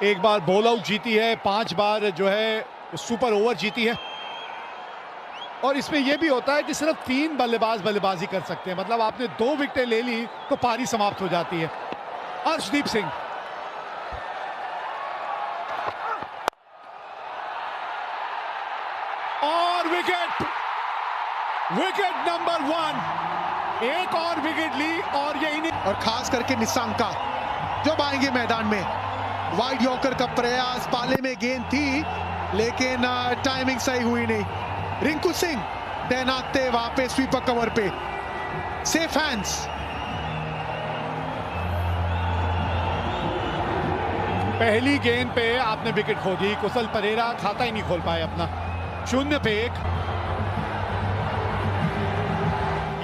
एक बार ball out जीती है, 5 बार जो है सुपर ओवर जीती है। और इसमें यह भी होता है कि सिर्फ 3 बल्लेबाज बल्लेबाजी कर सकते हैं, मतलब आपने 2 विकेटें ले ली तो पारी समाप्त हो जाती है। अर्शदीप सिंह, और विकेट नंबर 1, एक और विकेट ली और ये इनिंग। और खास करके निशंका जब आएंगे मैदान में, वाइड यॉर्कर का प्रयास, पाले में गेंद थी लेकिन टाइमिंग सही हुई नहीं। रिंकू सिंह तैनात थे वहां पे स्वीपर कवर पे, सेफ हैंड्स। पहली गेंद पे आपने विकेट खो दी, कुशल परेरा खाता ही नहीं खोल पाए अपना। 0 पे 1।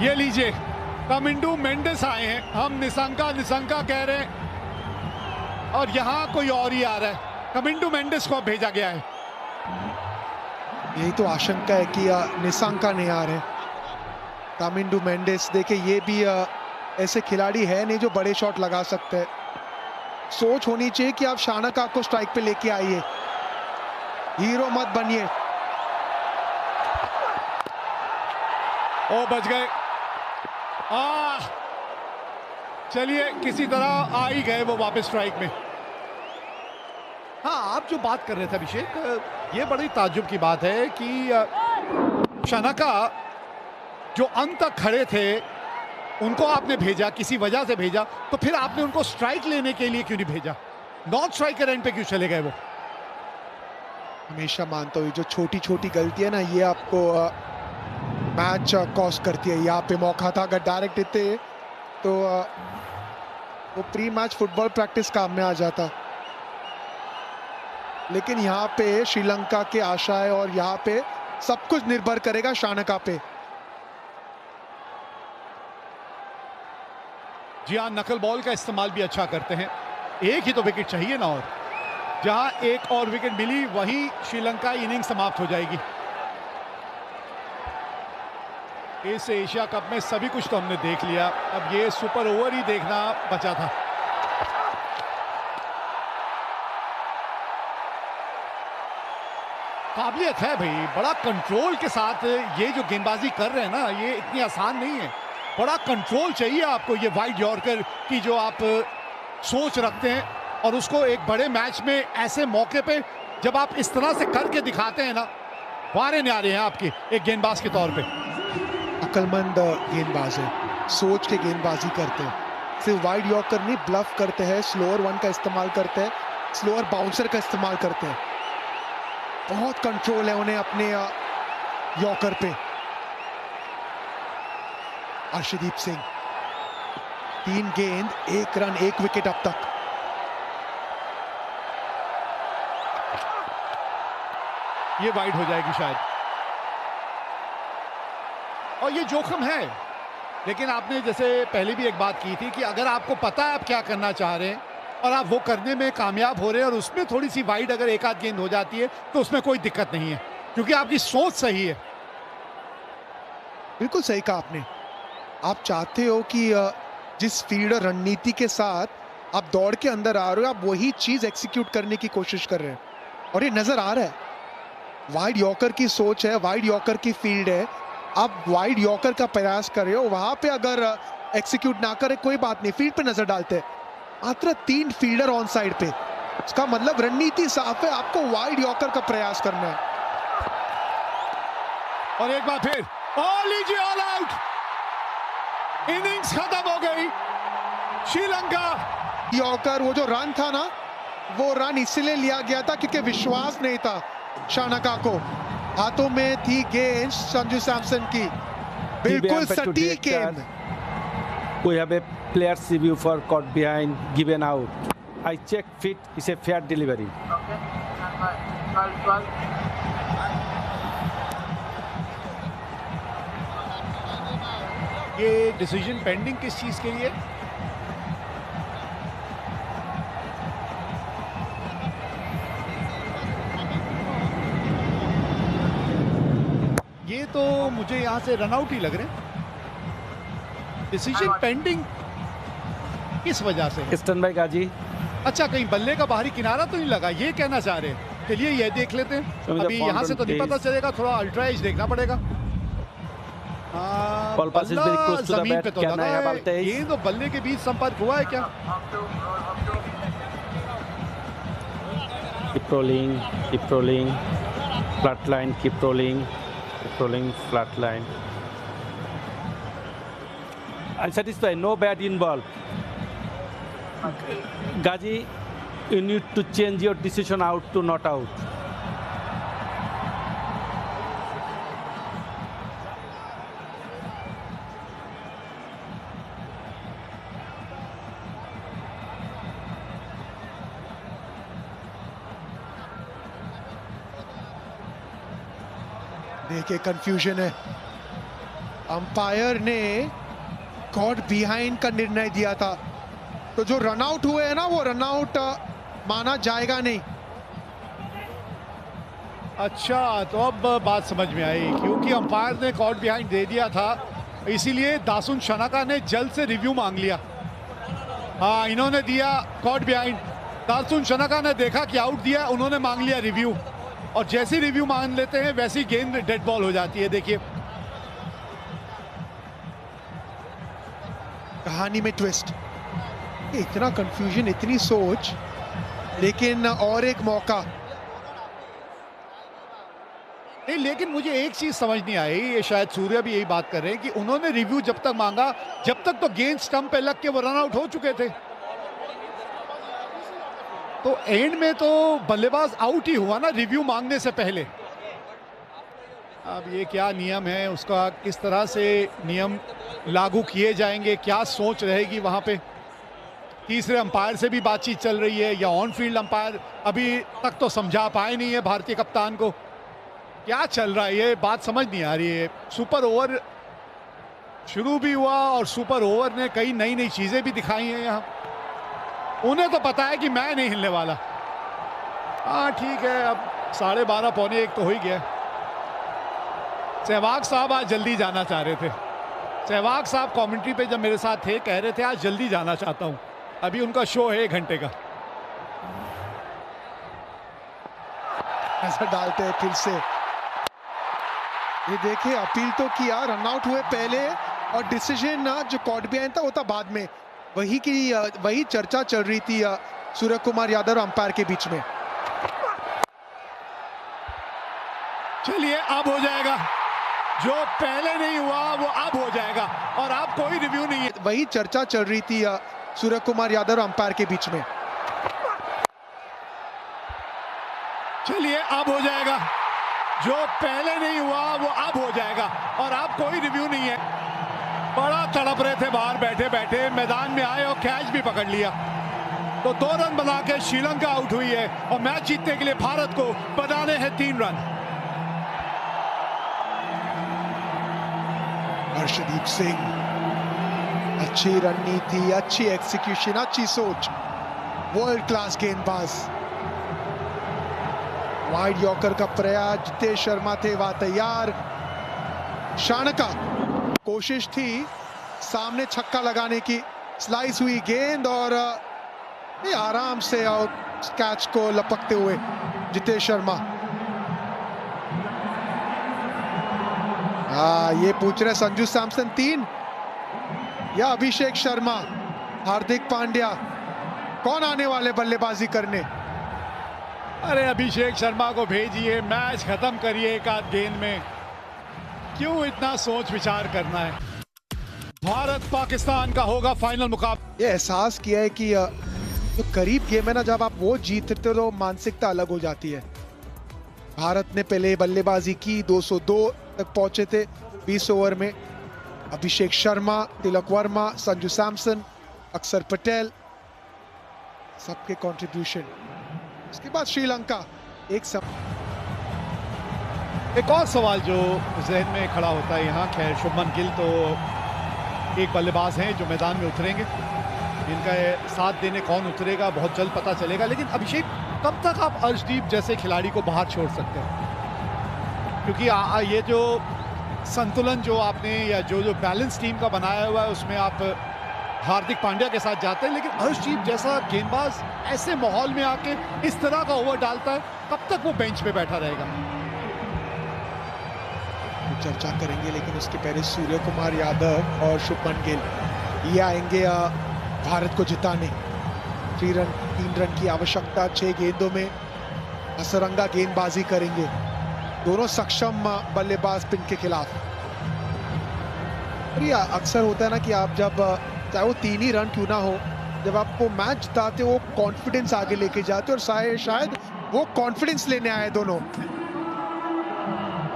ये लीजिए, कमिंडू मेंडिस आए हैं, हम निशंका कह रहे हैं और यहां कोई और ही आ रहा है। कमिंडू मेंडिस को भेजा गया है। यही तो आशंका है कि निशंका नहीं आ रहे। कमिंडू मेंडिस देखिए, ये भी ऐसे खिलाड़ी है नहीं जो बड़े शॉट लगा सकते हैं। सोच होनी चाहिए कि आप शानका को स्ट्राइक पे लेके आइए, हीरो मत बनिए। ओ बच गए। चलिए, किसी तरह आ ही गए वो वापस स्ट्राइक में। हाँ, आप जो बात कर रहे थे अभिषेक, ये बड़ी ताज्जुब की बात है कि शानका जो अंत तक खड़े थे उनको आपने भेजा, किसी वजह से भेजा, तो फिर आपने उनको स्ट्राइक लेने के लिए क्यों नहीं भेजा? नॉन स्ट्राइकर एंड पे क्यों चले गए वो? हमेशा मानता हूँ जो छोटी छोटी गलती है ना, ये आपको मैच कॉस्ट करती है। यहाँ पे मौका था, अगर डायरेक्ट देते तो वो प्री मैच फुटबॉल प्रैक्टिस काम में आ जाता। लेकिन यहाँ पे श्रीलंका के आशा है और यहाँ पे सब कुछ निर्भर करेगा शानका पे। जी हाँ, नकल बॉल का इस्तेमाल भी अच्छा करते हैं। एक ही तो विकेट चाहिए ना, और जहां एक और विकेट मिली वहीं श्रीलंका इनिंग समाप्त हो जाएगी। इस एशिया कप में सभी कुछ तो हमने देख लिया, अब ये सुपर ओवर ही देखना बचा था। काबिलियत है भाई, बड़ा कंट्रोल के साथ ये जो गेंदबाजी कर रहे हैं ना, ये इतनी आसान नहीं है। बड़ा कंट्रोल चाहिए आपको, ये वाइड यॉर्कर की जो आप सोच रखते हैं, और उसको एक बड़े मैच में ऐसे मौके पे जब आप इस तरह से करके दिखाते हैं ना, वारे न्यारे हैं आपके एक गेंदबाज के तौर पे। अक्लमंद गेंदबाज है, सोच के गेंदबाजी करते हैं, सिर्फ वाइड यॉर्कर नहीं, ब्लफ करते हैं, स्लोअर 1 का इस्तेमाल करते हैं, स्लोअर बाउंसर का इस्तेमाल करते हैं। बहुत कंट्रोल है उन्हें अपने यॉर्कर पे। अर्शदीप सिंह, 3 गेंद 1 रन 1 विकेट अब तक। ये वाइड हो जाएगी शायद, और ये जोखिम है। लेकिन आपने जैसे पहले भी एक बात की थी कि अगर आपको पता है आप क्या करना चाह रहे हैं और आप वो करने में कामयाब हो रहे हैं, और उसमें थोड़ी सी वाइड अगर एक आध गेंद हो जाती है तो उसमें कोई दिक्कत नहीं है, क्योंकि आपकी सोच सही है। बिल्कुल सही कहा आपने। आप चाहते हो कि जिस फील्डर रणनीति के साथ आप दौड़ के अंदर आ रहे हो, आप वही चीज एक्सिक्यूट करने की कोशिश कर रहे हैं, और ये नजर आ रहा है। वाइड यॉर्कर की सोच है, वाइड यॉर्कर की फील्ड है, आप वाइड यॉर्कर का प्रयास कर रहे हो। वहां पे अगर एक्सिक्यूट ना करे कोई बात नहीं, फील्ड पे नजर डालते हैं। मात्र 3 फील्डर ऑन साइड पे, इसका मतलब रणनीति साफ है, आपको वाइड यॉर्कर का प्रयास करना है। और एक बार फिर लीजिए, ऑल आउट, इनिंग्स खत्म हो गई। श्रीलंका यॉर्कर, वो जो रन था ना, वो रन इसलिए लिया गया था क्योंकि विश्वास नहीं था शानका को। हाथों में थी गेंद संजू सैमसन की, बिल्कुल सटीक गेंद। We have a player's review for caught behind, given out. I check fit, it's a fair delivery. Okay. 12. ये डिसीजन पेंडिंग किस चीज के लिए? ये तो मुझे यहां से रनआउट ही लग रहे हैं। डिसीजन पेंडिंग किस वजह से? Stand by Gaji. अच्छा, कहीं बल्ले का बाहरी किनारा तो नहीं लगा, ये कहना चाह रहे हैं। चलिए ये देख लेते हैं। अभी यहाँ से तो नहीं पता चलेगा, थोड़ा अल्ट्रा एज देखना पड़ेगा। Ball pass is very close to the जमीन bat. पे तो क्या लगा नया है। Baltez? ये तो बल्ले के बीच संपर्क हुआ है क्या? Keep rolling, flat line, keep rolling, flat line. I'm satisfied, no bat involved. Gaji, you need to change your decision out to not out. देखिए कंफ्यूजन है। अंपायर ने कॉट बिहाइंड का निर्णय दिया था, तो जो रनआउट हुए हैं ना वो रनआउट माना जाएगा नहीं। अच्छा, तो अब बात समझ में आई, क्योंकि अंपायर ने कॉट बिहाइंड दे दिया था, इसीलिए दासुन शनाका ने जल्द से रिव्यू मांग लिया। हाँ, इन्होंने दिया कॉट बिहाइंड, दासुन शनाका ने देखा कि आउट दिया, उन्होंने मांग लिया रिव्यू, और जैसी रिव्यू मांग लेते हैं वैसी गेंद डेड बॉल हो जाती है। देखिए कहानी में ट्विस्ट, इतना कंफ्यूजन, इतनी सोच, लेकिन और एक मौका। नहीं, लेकिन मुझे एक चीज समझ नहीं आई, ये शायद सूर्य भी यही बात कर रहे हैं कि उन्होंने रिव्यू जब तक मांगा, जब तक तो गेंद स्टंप पे लग के वो रन आउट हो चुके थे, तो एंड में तो बल्लेबाज आउट ही हुआ ना रिव्यू मांगने से पहले। अब ये क्या नियम है, उसका किस तरह से नियम लागू किए जाएंगे, क्या सोच रहेगी वहां पे। तीसरे अंपायर से भी बातचीत चल रही है, या ऑन फील्ड अंपायर अभी तक तो समझा पाए नहीं है भारतीय कप्तान को, क्या चल रहा है ये बात समझ नहीं आ रही है। सुपर ओवर शुरू भी हुआ और सुपर ओवर ने कई नई नई चीजें भी दिखाई हैं यहाँ। उन्हें तो पता है कि मैं नहीं हिलने वाला। हाँ ठीक है, अब 12:30 पौने 1 तो हो ही गया। सहवाग साहब आज जल्दी जाना चाह रहे थे। सहवाग साहब कमेंट्री पे जब मेरे साथ थे कह रहे थे आज जल्दी जाना चाहता हूं, अभी उनका शो है 1 घंटे का। ऐसा डालते हैं फिर से, ये देखिए अपील तो किया, रनआउट हुए पहले, और डिसीजन जो कॉट बिहाइंड था वो था बाद में। वही चर्चा चल रही थी सूर्य कुमार यादव और अंपायर के बीच में। चलिए अब हो जाएगा, जो पहले नहीं हुआ वो अब हो जाएगा, और अब कोई रिव्यू नहीं है। वही चर्चा चल रही थी सूर्य कुमार यादव और अंपायर के बीच में। चलिए अब हो जाएगा, जो पहले नहीं हुआ वो अब हो जाएगा, और अब कोई रिव्यू नहीं है। बड़ा तड़प रहे थे बाहर बैठे बैठे, मैदान में आए और कैच भी पकड़ लिया, तो 2 रन बना के श्रीलंका आउट हुई है, और मैच जीतने के लिए भारत को बनाने हैं 3 रन। हर्षदीप सिंह, अच्छी रणनीति, अच्छी एक्सिक्यूशन, अच्छी सोच, वर्ल्ड क्लास गेंदबाज। वाइड यॉर्कर का प्रयास, जितेश शर्मा थे वहां तैयार। शानका कोशिश थी सामने छक्का लगाने की, स्लाइस हुई गेंद और ये आराम से कैच को लपकते हुए जितेश शर्मा। ये पूछ रहे संजू सैमसन 3 या अभिषेक शर्मा, हार्दिक पांड्या, कौन आने वाले बल्लेबाजी करने? अरे अभिषेक शर्मा को भेजिए, मैच खत्म करिए एक आध गेंद में, क्यों इतना सोच विचार करना है। भारत पाकिस्तान का होगा फाइनल मुकाबला। ये एहसास किया है कि जो करीब गेम है ना, जब आप वो जीतते हो तो मानसिकता अलग हो जाती है। भारत ने पहले बल्लेबाजी की, 202 तक पहुंचे थे 20 ओवर में। अभिषेक शर्मा, तिलक वर्मा, संजू सैमसन, अक्षर पटेल, सबके कंट्रीब्यूशन। उसके बाद श्रीलंका एक और सवाल जो जहन में खड़ा होता है यहाँ, खैर शुभमन गिल तो एक बल्लेबाज हैं जो मैदान में उतरेंगे, इनका साथ देने कौन उतरेगा बहुत जल्द पता चलेगा। लेकिन अभिषेक, कब तक आप अर्शदीप जैसे खिलाड़ी को बाहर छोड़ सकते हैं? क्योंकि ये जो संतुलन जो आपने या जो बैलेंस टीम का बनाया हुआ है, उसमें आप हार्दिक पांड्या के साथ जाते हैं, लेकिन हर्षदीप जैसा गेंदबाज ऐसे माहौल में आके इस तरह का ओवर डालता है, कब तक वो बेंच पे बैठा रहेगा? चर्चा करेंगे, लेकिन उसके पहले सूर्य कुमार यादव और शुभमन गिल ये आएंगे भारत को जिताने। 3 रन की आवश्यकता 6 गेंदों में। हसरंगा गेंदबाजी करेंगे दोनों सक्षम बल्लेबाज स्पिन के खिलाफ। और ये अक्सर होता है ना कि आप जब चाहे वो 3 ही रन क्यों ना हो, जब आपको मैच जिताते हो कॉन्फिडेंस आगे लेके जाते और शायद वो कॉन्फिडेंस लेने आए दोनों।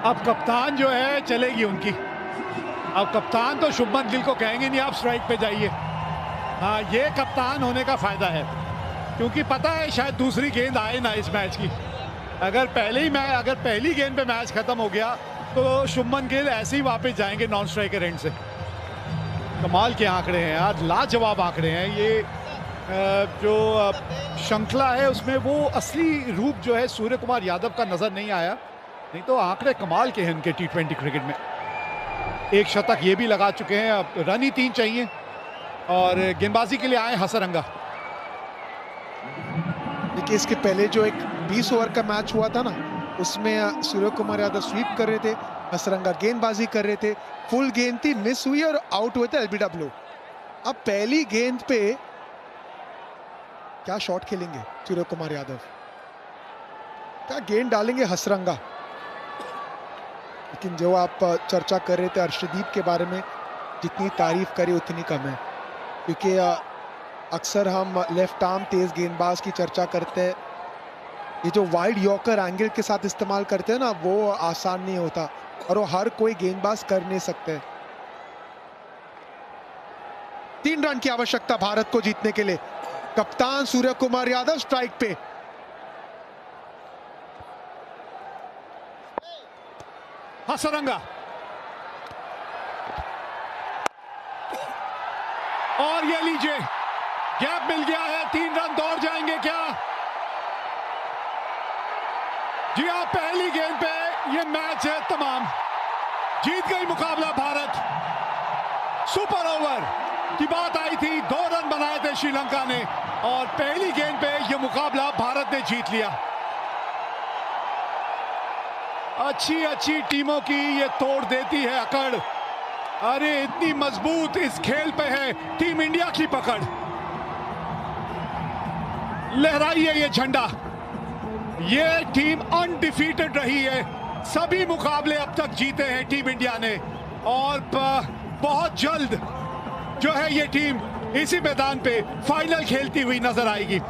अब कप्तान जो है चलेगी उनकी। अब कप्तान तो शुभमन गिल को कहेंगे नहीं आप स्ट्राइक पे जाइए। हाँ, ये कप्तान होने का फायदा है, क्योंकि पता है शायद दूसरी गेंद आए ना इस मैच की। अगर पहली गेंद पे मैच खत्म हो गया तो शुभमन गिल ऐसे ही वापस जाएंगे नॉन स्ट्राइकर एंड से। कमाल के आंकड़े हैं यार, लाजवाब आंकड़े हैं। ये जो श्रृंखला है उसमें वो असली रूप जो है सूर्य कुमार यादव का नजर नहीं आया, नहीं तो आंकड़े कमाल के हैं उनके T20 क्रिकेट में। एक शतक ये भी लगा चुके हैं, अब रन ही 3 चाहिए और गेंदबाजी के लिए आए हसरंगा। देखिए, इसके पहले जो एक 20 ओवर का मैच हुआ था ना, उसमें सूर्य कुमार यादव स्वीप कर रहे थे, हसरंगा गेंदबाजी कर रहे थे, फुल गेंद थी, मिस हुई और आउट हुए थे एलबीडब्ल्यू। अब पहली गेंद पे क्या शॉट खेलेंगे सूर्य कुमार यादव, क्या गेंद डालेंगे हसरंगा। लेकिन जो आप चर्चा कर रहे थे हर्षदीप के बारे में, जितनी तारीफ करें उतनी कम है, क्योंकि अक्सर हम लेफ्ट आर्म तेज गेंदबाज की चर्चा करते हैं। ये जो वाइड यॉर्कर एंगल के साथ इस्तेमाल करते हैं ना, वो आसान नहीं होता और वो हर कोई गेंदबाज कर नहीं सकते। 3 रन की आवश्यकता भारत को जीतने के लिए। कप्तान सूर्य कुमार यादव स्ट्राइक पे। हसरंगा और ये लीजिए, गैप मिल गया है, 3 रन दौड़ जाएंगे क्या? जी हाँ, पहली गेंद पे ये मैच है तमाम। जीत गई मुकाबला भारत। सुपर ओवर की बात आई थी, 2 रन बनाए थे श्रीलंका ने और पहली गेंद पे ये मुकाबला भारत ने जीत लिया। अच्छी टीमों की ये तोड़ देती है अकड़। अरे इतनी मजबूत इस खेल पे है टीम इंडिया की पकड़। लहराइए ये झंडा। ये टीम अनडिफीटेड रही है, सभी मुकाबले अब तक जीते हैं टीम इंडिया ने और बहुत जल्द जो है ये टीम इसी मैदान पे फाइनल खेलती हुई नजर आएगी।